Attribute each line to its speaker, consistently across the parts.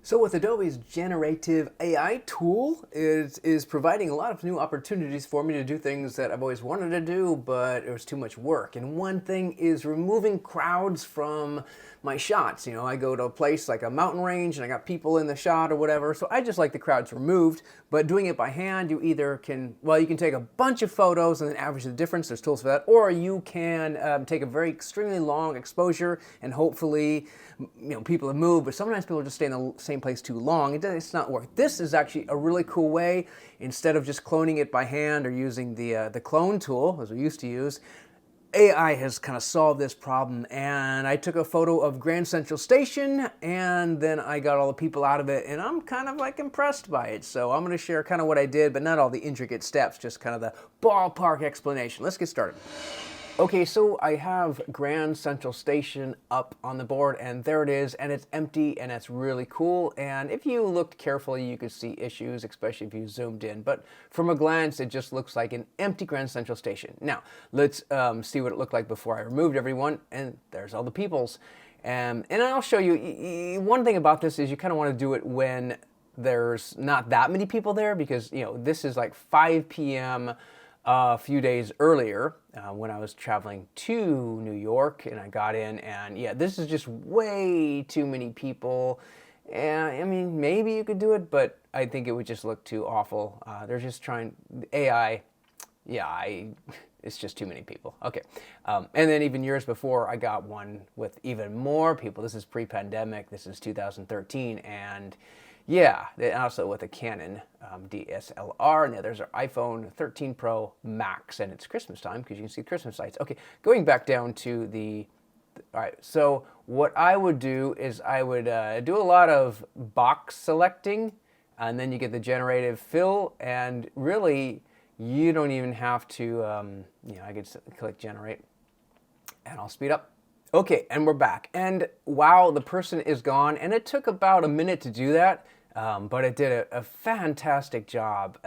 Speaker 1: So with Adobe's generative AI tool, it is providing a lot of new opportunities for me to do things that I've always wanted to do, but it was too much work. And one thing is removing crowds from my shots. You know, I go to a place like a mountain range and I got people in the shot or whatever, so I just like the crowds removed. But doing it by hand, you either can, well, you can take a bunch of photos and then average the difference. There's tools for that. Or you can take a very extremely long exposure and hopefully, people have moved, but sometimes people just stay in the same place too long. It's not work. This is actually a really cool way. Instead of just cloning it by hand or using the clone tool, as we used to use, AI has kind of solved this problem. And I took a photo of Grand Central Station and then I got all the people out of it and I'm kind of like impressed by it. So I'm going to share kind of what I did, but not all the intricate steps, just kind of the ballpark explanation. Let's get started. Okay, so I have Grand Central Station up on the board and there it is, and it's empty and it's really cool. And if you looked carefully, you could see issues, especially if you zoomed in. But from a glance, it just looks like an empty Grand Central Station. Now, let's see what it looked like before I removed everyone, and there's all the peoples. And I'll show you, one thing about this is you kind of want to do it when there's not that many people there because, this is like 5 p.m. A few days earlier when I was traveling to New York and I got in and yeah, this is just way too many people. And I mean, maybe you could do it, but I think it would just look too awful. They're just trying, AI, it's just too many people. Okay. And then even years before, I got one with even more people. This is pre-pandemic. This is 2013. And yeah, also with a Canon DSLR, and the others are iPhone 13 Pro Max, and it's Christmas time because you can see Christmas lights. Okay, going back down to all right, so what I would do is I would do a lot of box selecting, and then you get the generative fill, and really, you don't even have to, I could click generate, and I'll speed up. Okay, and we're back. And wow, the person is gone. And it took about a minute to do that, but it did a fantastic job.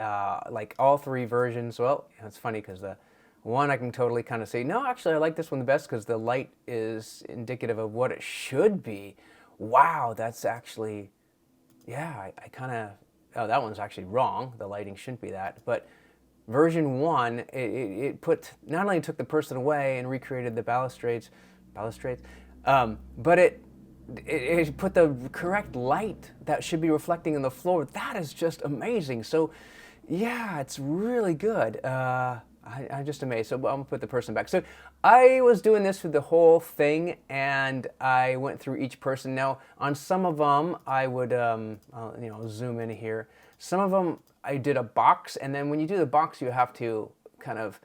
Speaker 1: Like all three versions. Well, it's funny because the one I can totally kind of say, no, actually I like this one the best because the light is indicative of what it should be. Wow, that's actually, yeah, I kind of, oh, that one's actually wrong. The lighting shouldn't be that. But version one, it not only took the person away and recreated the balustrades, but it put the correct light that should be reflecting in the floor. That is just amazing. So yeah, it's really good. I'm just amazed. So I'm gonna put the person back. So I was doing this for the whole thing and I went through each person. Now on some of them I would, I'll zoom in here. Some of them I did a box, and then when you do the box you have to kind of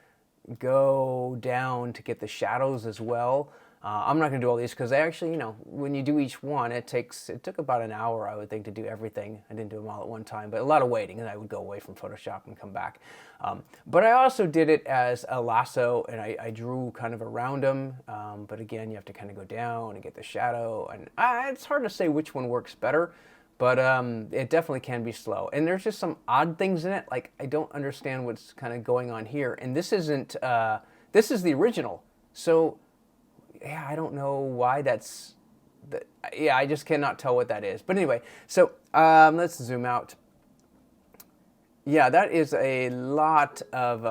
Speaker 1: go down to get the shadows as well. I'm not going to do all these because actually, when you do each one, it took about an hour, I would think, to do everything. I didn't do them all at one time, but a lot of waiting, and I would go away from Photoshop and come back. But I also did it as a lasso, and I drew kind of around them. But again, you have to kind of go down and get the shadow, and it's hard to say which one works better. But it definitely can be slow. And there's just some odd things in it. Like, I don't understand what's kind of going on here. And this isn't, this is the original. So, yeah, I don't know why I just cannot tell what that is. But anyway, so let's zoom out. Yeah, that is a lot of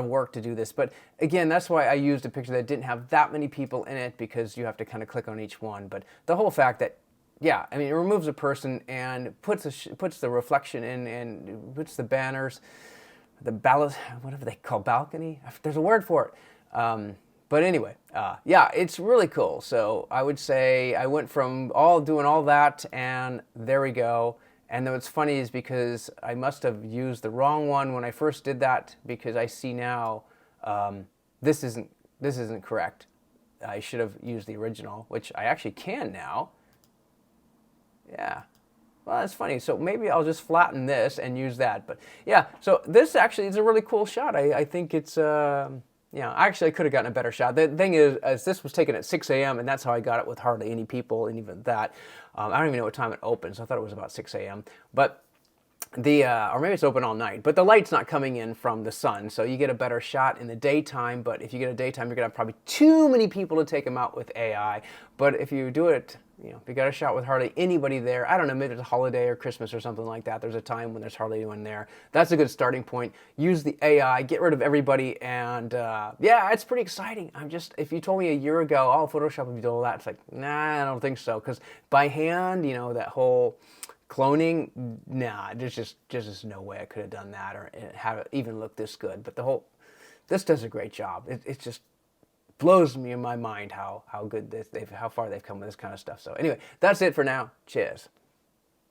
Speaker 1: work to do this. But again, that's why I used a picture that didn't have that many people in it because you have to kind of click on each one. But the whole fact that, yeah, I mean, it removes a person and puts the reflection in and puts the banners, whatever they call balcony. There's a word for it. But anyway, yeah, it's really cool. So I would say I went from doing all that, and there we go. And then what's funny is because I must have used the wrong one when I first did that, because I see now this isn't correct. I should have used the original, which I actually can now. Yeah. Well, that's funny. So maybe I'll just flatten this and use that. But yeah, so this actually is a really cool shot. I think it's, actually I could have gotten a better shot. The thing is, as this was taken at 6 a.m., and that's how I got it with hardly any people, and even that. I don't even know what time it opened, so I thought it was about 6 a.m. But or maybe it's open all night, but the light's not coming in from the sun, so you get a better shot in the daytime. But if you get a daytime, you're gonna have probably too many people to take them out with AI. But if you do it if you got a shot with hardly anybody there, I don't know, maybe it's a holiday or Christmas or something like that. There's a time when there's hardly anyone there. That's a good starting point. Use the AI, get rid of everybody, and yeah, it's pretty exciting. If you told me a year ago, oh, Photoshop would be all that, it's like, nah, I don't think so. Because by hand, that whole cloning, nah, there's just no way I could have done that or have it even look this good. But this does a great job. It just blows me in my mind how good how far they've come with this kind of stuff. So anyway, that's it for now. Cheers.